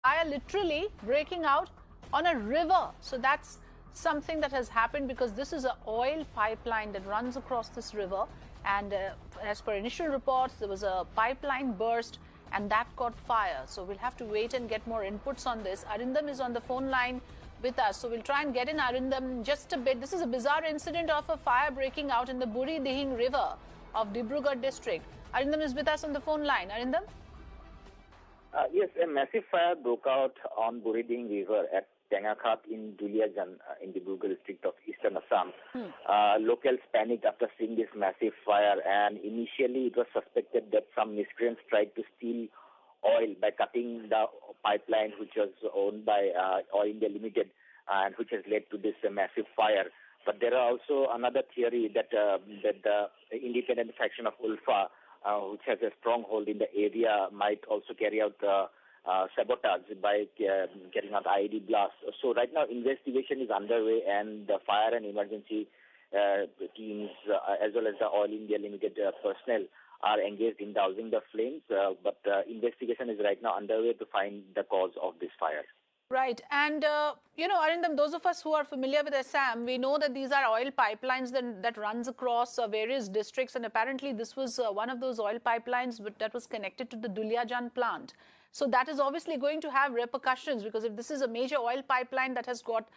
fire literally breaking out on a river. So that's something that has happened because this is an oil pipeline that runs across this river. And as per initial reports, there was a pipeline burst and that caught fire. So we'll have to wait and get more inputs on this. Arindam is on the phone line with us. So we'll try and get in Arindam just a bit. This is a bizarre incident of a fire breaking out in the Burhi Dihing river of Dibrugarh district. Arindam is with us on the phone line. Arindam? Yes, a massive fire broke out on Burhi Dihing River at Tengakhat in Duliajan in the Dibrugarh district of eastern Assam. Locals panicked after seeing this massive fire, and initially it was suspected that some miscreants tried to steal oil by cutting the pipeline which was owned by Oil India Limited and which has led to this massive fire. But there are also another theory that the independent faction of Ulfa, which has a stronghold in the area, might also carry out sabotage by carrying out IED blasts. So right now investigation is underway, and the fire and emergency teams as well as the Oil India Limited personnel are engaged in dousing the flames. But investigation is right now underway to find the cause of this fire. Right. And, Arindam, those of us who are familiar with Assam, we know that these are oil pipelines that runs across various districts. And apparently this was one of those oil pipelines that was connected to the Duliajan plant. So that is obviously going to have repercussions, because if this is a major oil pipeline that has got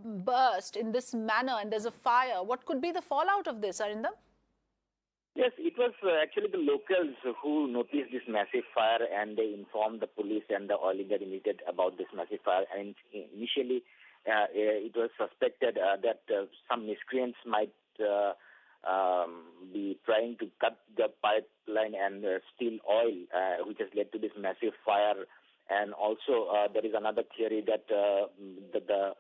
burst in this manner and there's a fire, what could be the fallout of this, Arindam? Yes, it was actually the locals who noticed this massive fire, and they informed the police and the Oil India Limited about this massive fire. And initially, it was suspected that some miscreants might be trying to cut the pipeline and steal oil, which has led to this massive fire. And also, there is another theory that the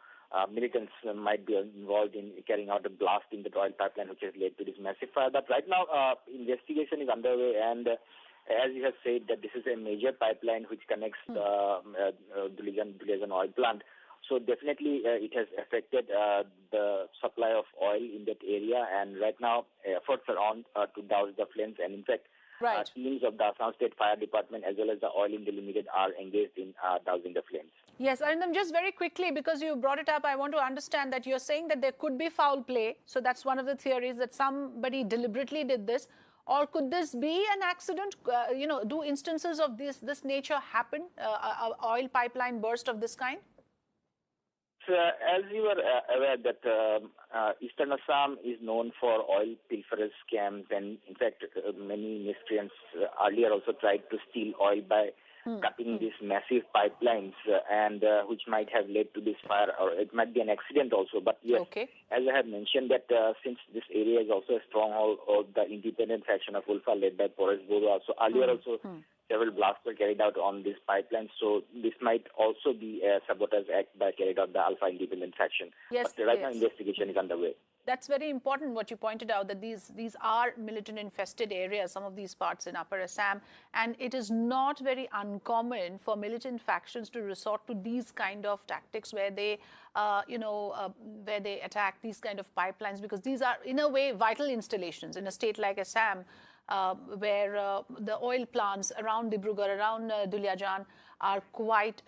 militants might be involved in carrying out a blast in the oil pipeline, which has led to this massive fire. But right now, investigation is underway, and as you have said, that this is a major pipeline which connects Duliajan oil plant. So definitely, it has affected the supply of oil in that area, and right now, efforts are on to douse the flames. And in fact, teams of the Assam State Fire Department as well as the Oil India Limited are engaged in dousing the flames. Yes, Arindam, just very quickly, because you brought it up, I want to understand that you're saying that there could be foul play. So that's one of the theories, that somebody deliberately did this. Or could this be an accident? Do instances of this nature happen, oil pipeline burst of this kind? So, as you are aware that Eastern Assam is known for oil pilferers scams, and in fact many miscreants earlier also tried to steal oil by cutting these massive pipelines, and which might have led to this fire, or it might be an accident also. But yes, as I have mentioned, that since this area is also a stronghold of the independent faction of Ulfa led by Paresh Borua, so earlier also several blasts were carried out on this pipeline. So this might also be a sabotage act by carried out the Alpha independent faction. Yes, but right now investigation is underway. That's very important what you pointed out, that these are militant infested areas, some of these parts in Upper Assam, and it is not very uncommon for militant factions to resort to these kind of tactics where they where they attack these kind of pipelines, because these are in a way vital installations in a state like Assam, where the oil plants around Dibrugarh, around Duliajan are quite